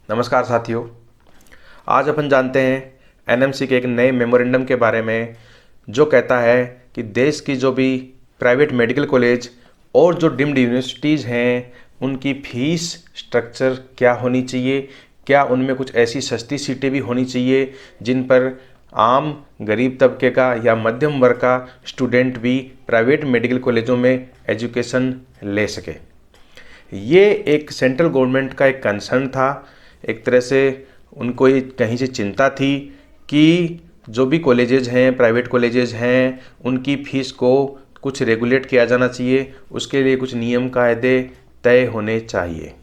नमस्कार साथियों, आज अपन जानते हैं एनएमसी के एक नए मेमोरेंडम के बारे में जो कहता है कि देश की जो भी प्राइवेट मेडिकल कॉलेज और जो डीम्ड यूनिवर्सिटीज़ हैं उनकी फीस स्ट्रक्चर क्या होनी चाहिए, क्या उनमें कुछ ऐसी सस्ती सीटें भी होनी चाहिए जिन पर आम गरीब तबके का या मध्यम वर्ग का स्टूडेंट भी प्राइवेट मेडिकल कॉलेजों में एजुकेशन ले सके। ये एक सेंट्रल गवर्नमेंट का एक कंसर्न था। एक तरह से उनको ये कहीं से चिंता थी कि जो भी कॉलेजेस हैं, प्राइवेट कॉलेजेस हैं, उनकी फ़ीस को कुछ रेगुलेट किया जाना चाहिए, उसके लिए कुछ नियम कायदे तय होने चाहिए।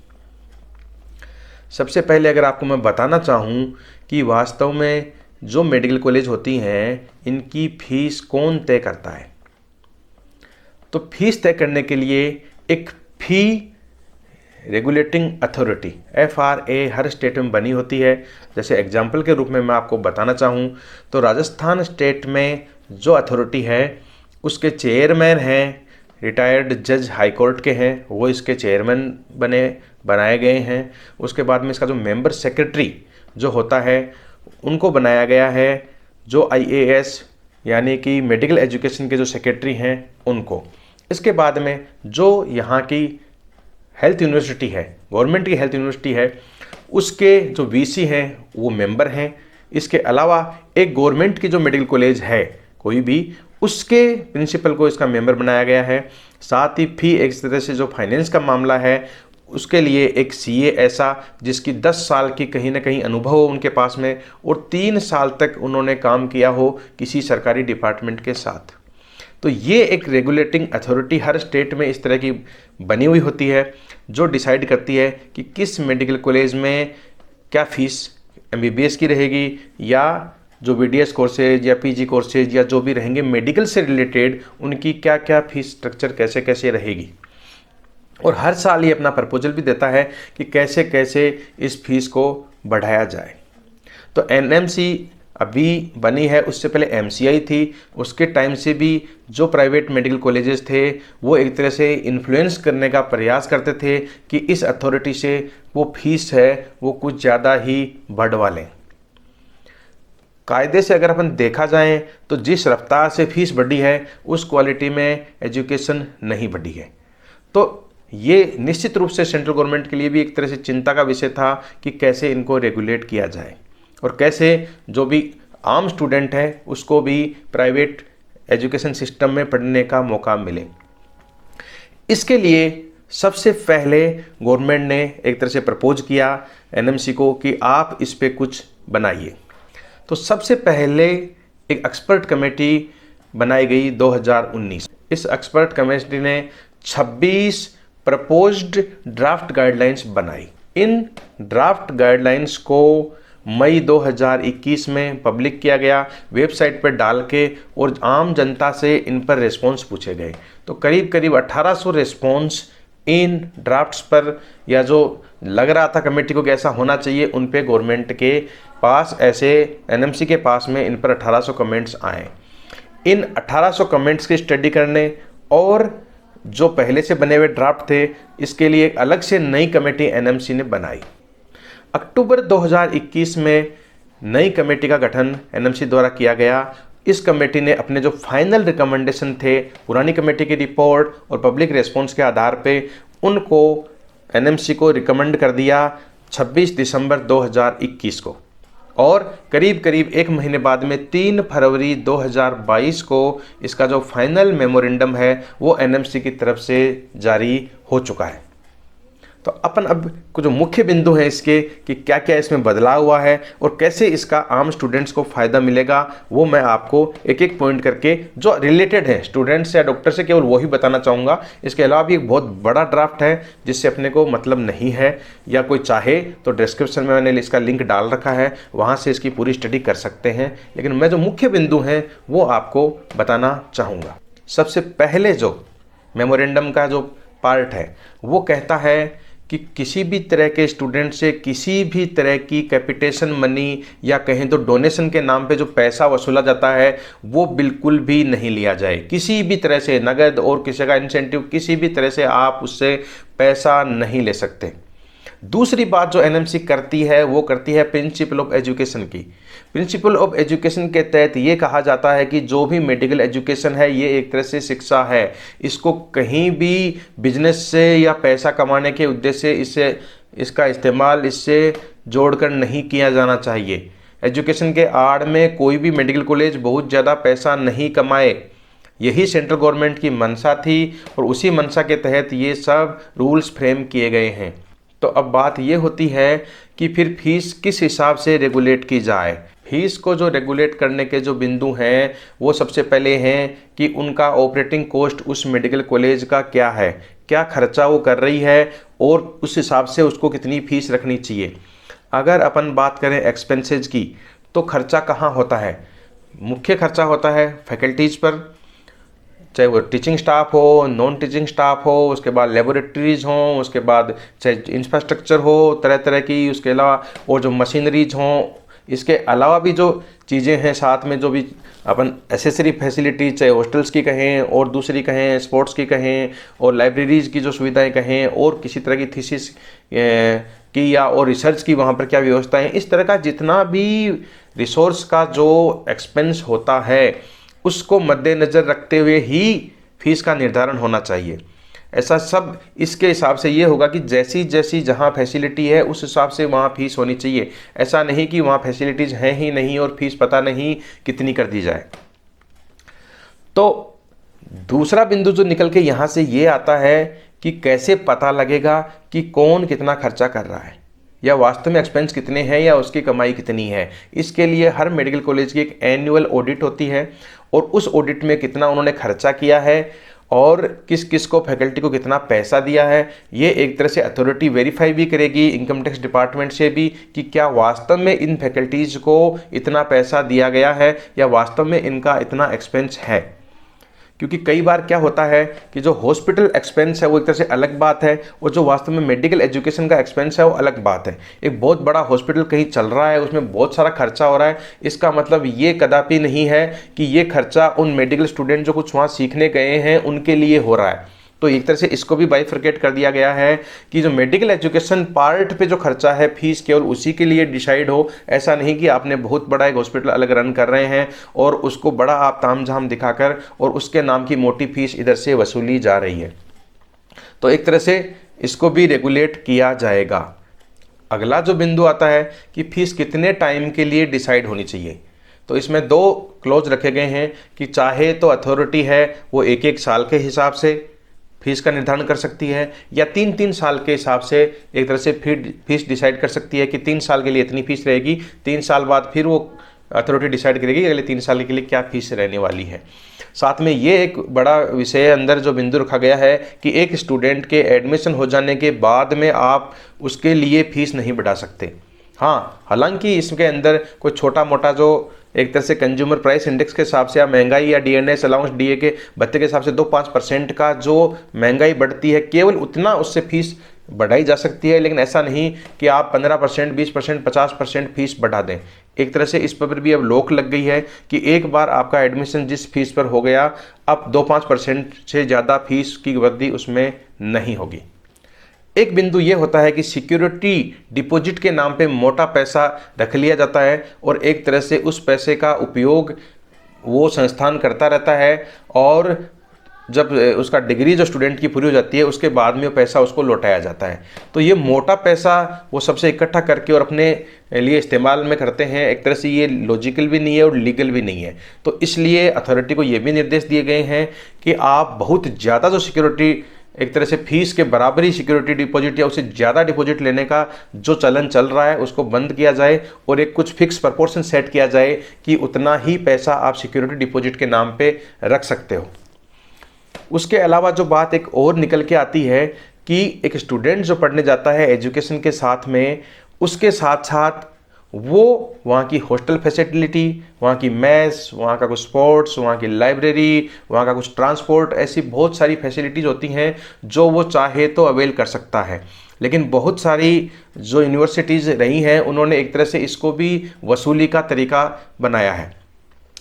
सबसे पहले अगर आपको मैं बताना चाहूँ कि वास्तव में जो मेडिकल कॉलेज होती हैं इनकी फ़ीस कौन तय करता है, तो फीस तय करने के लिए एक फ़ी रेगुलेटिंग अथॉरिटी FRA हर स्टेट में बनी होती है। जैसे एग्जाम्पल के रूप में मैं आपको बताना चाहूँ तो राजस्थान स्टेट में जो अथॉरिटी है उसके चेयरमैन हैं रिटायर्ड जज हाई कोर्ट के हैं, वो इसके चेयरमैन बनाए गए हैं। उसके बाद में इसका जो मेंबर सेक्रेटरी जो होता है उनको बनाया गया है जो IAS यानी कि मेडिकल एजुकेशन के जो सेक्रेटरी हैं उनको। इसके बाद में जो यहाँ की हेल्थ यूनिवर्सिटी है, गवर्नमेंट की हेल्थ यूनिवर्सिटी है, उसके जो VC हैं वो मेंबर हैं। इसके अलावा एक गवर्नमेंट की जो मेडिकल कॉलेज है कोई भी, उसके प्रिंसिपल को इसका मेंबर बनाया गया है। साथ ही फी एक तरह से जो फाइनेंस का मामला है उसके लिए एक CA ऐसा जिसकी 10 साल की कहीं ना कहीं अनुभव हो उनके पास में और 3 साल तक उन्होंने काम किया हो किसी सरकारी डिपार्टमेंट के साथ। तो ये एक रेगुलेटिंग अथॉरिटी हर स्टेट में इस तरह की बनी हुई होती है जो डिसाइड करती है कि किस मेडिकल कॉलेज में क्या फ़ीस MBBS की रहेगी या जो BDS कोर्सेज या PG कोर्सेज या जो भी रहेंगे मेडिकल से रिलेटेड उनकी क्या क्या फ़ीस स्ट्रक्चर कैसे कैसे रहेगी। और हर साल ये अपना प्रपोजल भी देता है कि कैसे कैसे इस फीस को बढ़ाया जाए। तो NMC अभी बनी है, उससे पहले MCI थी। उसके टाइम से भी जो प्राइवेट मेडिकल कॉलेजेस थे वो एक तरह से इन्फ्लुएंस करने का प्रयास करते थे कि इस अथॉरिटी से वो फीस है वो कुछ ज़्यादा ही बढ़वा लें। कायदे से अगर अपन देखा जाए तो जिस रफ्तार से फीस बढ़ी है उस क्वालिटी में एजुकेशन नहीं बढ़ी है। तो ये निश्चित रूप से सेंट्रल गवर्नमेंट के लिए भी एक तरह से चिंता का विषय था कि कैसे इनको रेगुलेट किया जाए और कैसे जो भी आम स्टूडेंट है उसको भी प्राइवेट एजुकेशन सिस्टम में पढ़ने का मौका मिले। इसके लिए सबसे पहले गवर्नमेंट ने एक तरह से प्रपोज किया NMC को कि आप इस पे कुछ बनाइए। तो सबसे पहले एक एक्सपर्ट कमेटी बनाई गई 2019। इस एक्सपर्ट कमेटी ने 26 प्रपोज्ड ड्राफ्ट गाइडलाइंस बनाई। इन ड्राफ्ट गाइडलाइंस को मई 2021 में पब्लिक किया गया वेबसाइट पर डाल के और आम जनता से इन पर रिस्पॉन्स पूछे गए। तो करीब करीब 1800 रिस्पॉन्स इन ड्राफ्ट्स पर या जो लग रहा था कमेटी को कैसा होना चाहिए उन पे गवर्नमेंट के पास ऐसे NMC के पास में इन पर 1800 कमेंट्स आए। इन 1800 कमेंट्स की स्टडी करने और जो पहले से बने हुए ड्राफ्ट थे इसके लिए एक अलग से नई कमेटी NMC ने बनाई। अक्टूबर 2021 में नई कमेटी का गठन NMC द्वारा किया गया। इस कमेटी ने अपने जो फाइनल रिकमेंडेशन थे पुरानी कमेटी की रिपोर्ट और पब्लिक रिस्पॉन्स के आधार पे उनको NMC को रिकमेंड कर दिया 26 दिसंबर 2021 को। और करीब करीब एक महीने बाद में 3 फरवरी 2022 को इसका जो फाइनल मेमोरेंडम है वो NMC की तरफ से जारी हो चुका है। तो अपन अब कुछ जो मुख्य बिंदु हैं इसके कि क्या क्या इसमें बदलाव हुआ है और कैसे इसका आम स्टूडेंट्स को फ़ायदा मिलेगा वो मैं आपको एक एक पॉइंट करके जो रिलेटेड है स्टूडेंट्स या डॉक्टर से केवल वही बताना चाहूँगा। इसके अलावा भी एक बहुत बड़ा ड्राफ्ट है जिससे अपने को मतलब नहीं है या कोई चाहे तो डिस्क्रिप्शन में मैंने इसका लिंक डाल रखा है, वहाँ से इसकी पूरी स्टडी कर सकते हैं। लेकिन मैं जो मुख्य बिंदु हैं वो आपको बताना चाहूँगा। सबसे पहले जो मेमोरेंडम का जो पार्ट है वो कहता है कि किसी भी तरह के स्टूडेंट से किसी भी तरह की कैपिटेशन मनी या कहें तो डोनेशन के नाम पे जो पैसा वसूला जाता है वो बिल्कुल भी नहीं लिया जाए। किसी भी तरह से नगद और किसी का इंसेंटिव किसी भी तरह से आप उससे पैसा नहीं ले सकते। दूसरी बात जो एनएमसी करती है वो करती है प्रिंसिपल ऑफ एजुकेशन की। प्रिंसिपल ऑफ एजुकेशन के तहत ये कहा जाता है कि जो भी मेडिकल एजुकेशन है ये एक तरह से शिक्षा है, इसको कहीं भी बिजनेस से या पैसा कमाने के उद्देश्य से इसका इस्तेमाल इससे जोड़कर नहीं किया जाना चाहिए। एजुकेशन के आड़ में कोई भी मेडिकल कॉलेज बहुत ज़्यादा पैसा नहीं कमाए, यही सेंट्रल गवर्नमेंट की मंशा थी और उसी मंशा के तहत ये सब रूल्स फ्रेम किए गए हैं। तो अब बात ये होती है कि फिर फीस किस हिसाब से रेगुलेट की जाए। फीस को जो रेगुलेट करने के जो बिंदु हैं वो सबसे पहले हैं कि उनका ऑपरेटिंग कॉस्ट उस मेडिकल कॉलेज का क्या है, क्या खर्चा वो कर रही है और उस हिसाब से उसको कितनी फीस रखनी चाहिए। अगर अपन बात करें एक्सपेंसेस की तो खर्चा कहाँ होता है, मुख्य खर्चा होता है फैकल्टीज़ पर, चाहे वो टीचिंग स्टाफ हो, नॉन टीचिंग स्टाफ हो, उसके बाद लेबोरेटरीज हों, उसके बाद चाहे इंफ्रास्ट्रक्चर हो तरह तरह की, उसके अलावा और जो मशीनरीज हों, इसके अलावा भी जो चीज़ें हैं साथ में जो भी अपन एसेसरी फैसिलिटीज चाहे हॉस्टल्स की कहें और दूसरी कहें स्पोर्ट्स की कहें और लाइब्रेरीज़ की जो सुविधाएं कहें और किसी तरह की थीसिस की या और रिसर्च की वहाँ पर क्या व्यवस्थाएं, इस तरह का जितना भी रिसोर्स का जो एक्सपेंस होता है उसको मद्देनज़र रखते हुए ही फीस का निर्धारण होना चाहिए। ऐसा सब इसके हिसाब से ये होगा कि जैसी जैसी जहाँ फैसिलिटी है उस हिसाब से वहाँ फीस होनी चाहिए। ऐसा नहीं कि वहाँ फैसिलिटीज़ हैं ही नहीं और फीस पता नहीं कितनी कर दी जाए। तो दूसरा बिंदु जो निकल के यहाँ से ये आता है कि कैसे पता लगेगा कि कौन कितना खर्चा कर रहा है या वास्तव में एक्सपेंस कितने हैं या उसकी कमाई कितनी है। इसके लिए हर मेडिकल कॉलेज की एक एनुअल ऑडिट होती है और उस ऑडिट में कितना उन्होंने खर्चा किया है और किस किस को फैकल्टी को कितना पैसा दिया है, ये एक तरह से अथॉरिटी वेरीफाई भी करेगी इनकम टैक्स डिपार्टमेंट से भी कि क्या वास्तव में इन फैकल्टीज़ को इतना पैसा दिया गया है या वास्तव में इनका इतना एक्सपेंस है। क्योंकि कई बार क्या होता है कि जो हॉस्पिटल एक्सपेंस है वो एक तरह से अलग बात है और जो वास्तव में मेडिकल एजुकेशन का एक्सपेंस है वो अलग बात है। एक बहुत बड़ा हॉस्पिटल कहीं चल रहा है, उसमें बहुत सारा खर्चा हो रहा है, इसका मतलब ये कदापि नहीं है कि ये खर्चा उन मेडिकल स्टूडेंट जो कुछ वहाँ सीखने गए हैं उनके लिए हो रहा है। तो एक तरह से इसको भी बाइफरकेट कर दिया गया है कि जो मेडिकल एजुकेशन पार्ट पे जो खर्चा है फीस केवल उसी के लिए डिसाइड हो। ऐसा नहीं कि आपने बहुत बड़ा एक हॉस्पिटल अलग रन कर रहे हैं और उसको बड़ा आप तामझाम दिखाकर और उसके नाम की मोटी फीस इधर से वसूली जा रही है। तो एक तरह से इसको भी रेगुलेट किया जाएगा। अगला जो बिंदु आता है कि फीस कितने टाइम के लिए डिसाइड होनी चाहिए। तो इसमें दो क्लॉज रखे गए हैं कि चाहे तो अथॉरिटी है वो एक एक साल के हिसाब से फीस का निर्धारण कर सकती है या 3-3 साल के हिसाब से एक तरह से फीस डिसाइड कर सकती है कि 3 साल के लिए इतनी फीस रहेगी, 3 साल बाद फिर वो अथॉरिटी डिसाइड करेगी अगले 3 साल के लिए क्या फीस रहने वाली है। साथ में ये एक बड़ा विषय अंदर जो बिंदु रखा गया है कि एक स्टूडेंट के एडमिशन हो जाने के बाद में आप उसके लिए फीस नहीं बढ़ा सकते। हाँ, हालांकि इसके अंदर कोई छोटा मोटा जो एक तरह से कंज्यूमर प्राइस इंडेक्स के हिसाब से या महंगाई या डीएनएस अलाउंस डीए के भत्ते के हिसाब से 2-5% का जो महंगाई बढ़ती है केवल उतना उससे फीस बढ़ाई जा सकती है, लेकिन ऐसा नहीं कि आप 15%, 20%, 50% फीस बढ़ा दें। एक तरह से इस पर भी अब रोक लग गई है कि एक बार आपका एडमिशन जिस फीस पर हो गया अब 2-5% से ज़्यादा फीस की वृद्धि उसमें नहीं होगी। एक बिंदु ये होता है कि सिक्योरिटी डिपॉजिट के नाम पे मोटा पैसा रख लिया जाता है और एक तरह से उस पैसे का उपयोग वो संस्थान करता रहता है और जब उसका डिग्री जो स्टूडेंट की पूरी हो जाती है उसके बाद में वो पैसा उसको लौटाया जाता है। तो ये मोटा पैसा वो सबसे इकट्ठा करके और अपने लिए इस्तेमाल में करते हैं। एक तरह से ये लॉजिकल भी नहीं है और लीगल भी नहीं है। तो इसलिए अथॉरिटी को ये भी निर्देश दिए गए हैं कि आप बहुत ज़्यादा जो सिक्योरिटी एक तरह से फीस के बराबरी सिक्योरिटी डिपॉजिट या उससे ज़्यादा डिपॉजिट लेने का जो चलन चल रहा है उसको बंद किया जाए और एक कुछ फिक्स प्रपोर्शन सेट किया जाए कि उतना ही पैसा आप सिक्योरिटी डिपॉजिट के नाम पे रख सकते हो। उसके अलावा जो बात एक और निकल के आती है कि एक स्टूडेंट जो पढ़ने जाता है एजुकेशन के साथ में उसके साथ साथ वो वहाँ की हॉस्टल फैसिलिटी, वहाँ की मेस, वहाँ का कुछ स्पोर्ट्स, वहाँ की लाइब्रेरी, वहाँ का कुछ ट्रांसपोर्ट, ऐसी बहुत सारी फैसिलिटीज़ होती हैं जो वो चाहे तो अवेल कर सकता है। लेकिन बहुत सारी जो यूनिवर्सिटीज़ रही हैं उन्होंने एक तरह से इसको भी वसूली का तरीका बनाया है।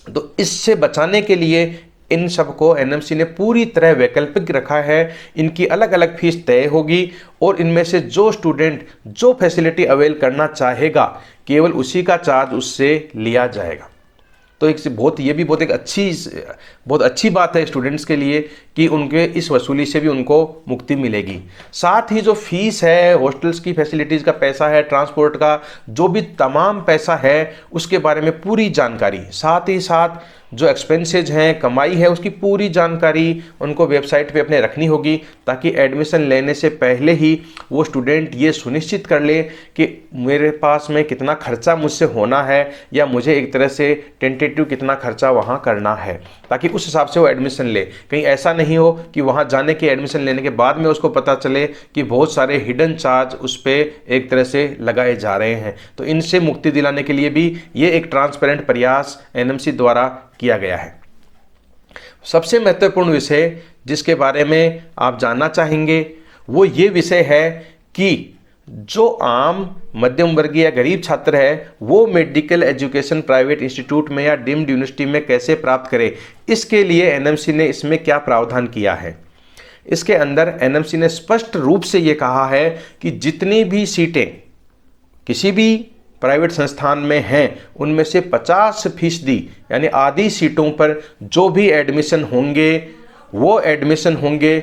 तो इससे बचाने के लिए इन सबको एनएमसी ने पूरी तरह वैकल्पिक रखा है। इनकी अलग अलग फीस तय होगी और इनमें से जो स्टूडेंट जो फैसिलिटी अवेल करना चाहेगा केवल उसी का चार्ज उससे लिया जाएगा। तो एक बहुत अच्छी बात है स्टूडेंट्स के लिए कि उनके इस वसूली से भी उनको मुक्ति मिलेगी। साथ ही जो फीस है, हॉस्टल्स की फैसिलिटीज़ का पैसा है, ट्रांसपोर्ट का जो भी तमाम पैसा है उसके बारे में पूरी जानकारी, साथ ही साथ जो एक्सपेंसेज हैं, कमाई है, उसकी पूरी जानकारी उनको वेबसाइट पे अपने रखनी होगी ताकि एडमिशन लेने से पहले ही वो स्टूडेंट ये सुनिश्चित कर ले कि मेरे पास में कितना खर्चा मुझसे होना है या मुझे एक तरह से टेंटेटिव कितना खर्चा वहाँ करना है, ताकि उस हिसाब से वो एडमिशन ले। कहीं ऐसा नहीं हो कि वहाँ जाने के एडमिशन लेने के बाद में उसको पता चले कि बहुत सारे हिडन चार्ज उस पर एक तरह से लगाए जा रहे हैं। तो इनसे मुक्ति दिलाने के लिए भी ये एक ट्रांसपेरेंट प्रयास एनएमसी द्वारा किया गया है। सबसे महत्वपूर्ण विषय जिसके बारे में आप जानना चाहेंगे वो ये विषय है कि जो आम मध्यम वर्गीय या गरीब छात्र है वो मेडिकल एजुकेशन प्राइवेट इंस्टीट्यूट में या डीम्ड यूनिवर्सिटी में कैसे प्राप्त करे। इसके लिए एनएमसी ने इसमें क्या प्रावधान किया है। इसके अंदर एनएमसी ने स्पष्ट रूप से ये कहा है कि जितनी भी सीटें किसी भी प्राइवेट संस्थान में हैं उनमें से 50% यानी आधी सीटों पर जो भी एडमिशन होंगे वो एडमिशन होंगे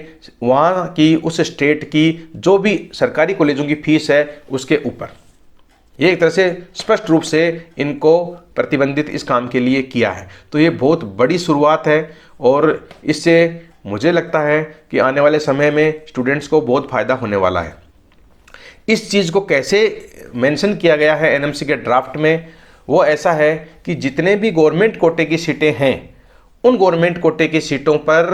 वहाँ की उस स्टेट की जो भी सरकारी कॉलेजों की फीस है उसके ऊपर। ये एक तरह से स्पष्ट रूप से इनको प्रतिबंधित इस काम के लिए किया है। तो ये बहुत बड़ी शुरुआत है और इससे मुझे लगता है कि आने वाले समय में स्टूडेंट्स को बहुत फ़ायदा होने वाला है। इस चीज़ को कैसे मेंशन किया गया है एनएमसी के ड्राफ्ट में, वो ऐसा है कि जितने भी गवर्नमेंट कोटे की सीटें हैं उन गवर्नमेंट कोटे की सीटों पर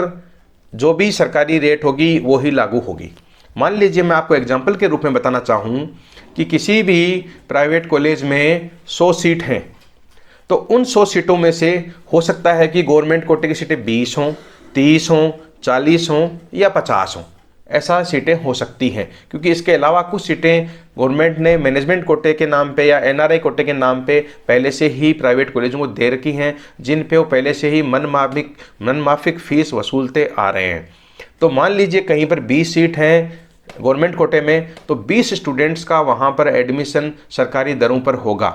जो भी सरकारी रेट होगी वो ही लागू होगी। मान लीजिए मैं आपको एग्जांपल के रूप में बताना चाहूँ कि किसी भी प्राइवेट कॉलेज में 100 सीट हैं तो उन 100 सीटों में से हो सकता है कि गवर्नमेंट कोटे की सीटें 20 हों, 30 हों, 40 हों या 50 हों, ऐसा सीटें हो सकती हैं। क्योंकि इसके अलावा कुछ सीटें गवर्नमेंट ने मैनेजमेंट कोटे के नाम पे या एनआरआई कोटे के नाम पे पहले से ही प्राइवेट कॉलेजों को दे रखी हैं जिन पे वो पहले से ही मनमाफिक फीस वसूलते आ रहे हैं। तो मान लीजिए कहीं पर 20 सीट हैं गवर्नमेंट कोटे में तो 20 स्टूडेंट्स का वहाँ पर एडमिशन सरकारी दरों पर होगा।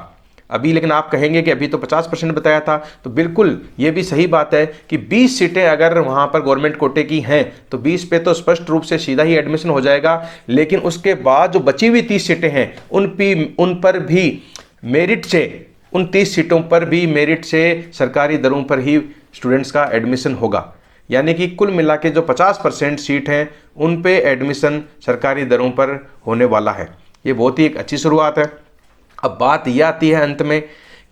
अभी लेकिन आप कहेंगे कि अभी तो 50% बताया था, तो बिल्कुल ये भी सही बात है कि 20 सीटें अगर वहाँ पर गवर्नमेंट कोटे की हैं तो 20 पे तो स्पष्ट रूप से सीधा ही एडमिशन हो जाएगा। लेकिन उसके बाद जो बची हुई 30 सीटें हैं उन पर भी मेरिट से, उन 30 सीटों पर भी मेरिट से सरकारी दरों पर ही स्टूडेंट्स का एडमिशन होगा। यानी कि कुल मिला के जो 50% सीट हैं उन पे एडमिशन सरकारी दरों पर होने वाला है। ये बहुत ही एक अच्छी शुरुआत है। अब बात यह आती है अंत में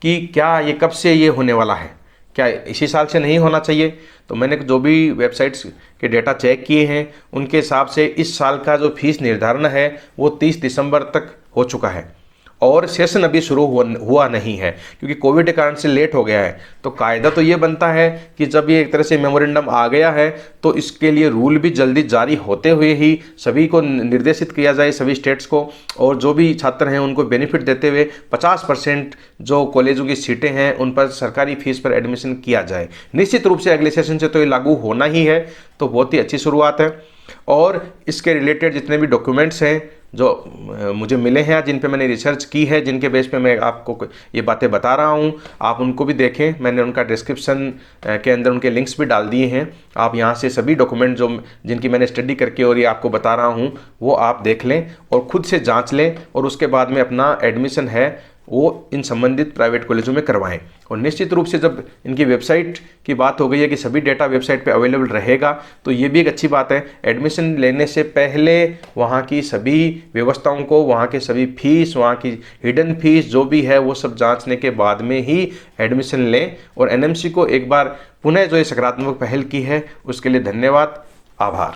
कि क्या ये कब से ये होने वाला है, क्या इसी साल से नहीं होना चाहिए। तो मैंने जो भी वेबसाइट्स के डेटा चेक किए हैं उनके हिसाब से इस साल का जो फीस निर्धारण है वो 30 दिसंबर तक हो चुका है और सेशन अभी शुरू हुआ नहीं है क्योंकि कोविड के कारण से लेट हो गया है। तो कायदा तो ये बनता है कि जब ये एक तरह से मेमोरेंडम आ गया है तो इसके लिए रूल भी जल्दी जारी होते हुए ही सभी को निर्देशित किया जाए, सभी स्टेट्स को, और जो भी छात्र हैं उनको बेनिफिट देते हुए 50% जो कॉलेजों की सीटें हैं उन पर सरकारी फीस पर एडमिशन किया जाए। निश्चित रूप से अगले सेशन से तो ये लागू होना ही है। तो बहुत ही अच्छी शुरुआत है। और इसके रिलेटेड जितने भी डॉक्यूमेंट्स हैं जो मुझे मिले हैं, जिन पे मैंने रिसर्च की है, जिनके बेस पे मैं आपको ये बातें बता रहा हूँ, आप उनको भी देखें। मैंने उनका डिस्क्रिप्शन के अंदर उनके लिंक्स भी डाल दिए हैं। आप यहाँ से सभी डॉक्यूमेंट जिनकी मैंने स्टडी करके और ये आपको बता रहा हूँ वो आप देख लें और ख़ुद से जाँच लें और उसके बाद में अपना एडमिशन है वो इन संबंधित प्राइवेट कॉलेजों में करवाएं। और निश्चित रूप से जब इनकी वेबसाइट की बात हो गई है कि सभी डेटा वेबसाइट पे अवेलेबल रहेगा तो ये भी एक अच्छी बात है। एडमिशन लेने से पहले वहाँ की सभी व्यवस्थाओं को, वहाँ के सभी फीस, वहाँ की हिडन फीस जो भी है वो सब जांचने के बाद में ही एडमिशन लें। और एनएमसी को एक बार पुनः जो ये सकारात्मक पहल की है उसके लिए धन्यवाद, आभार।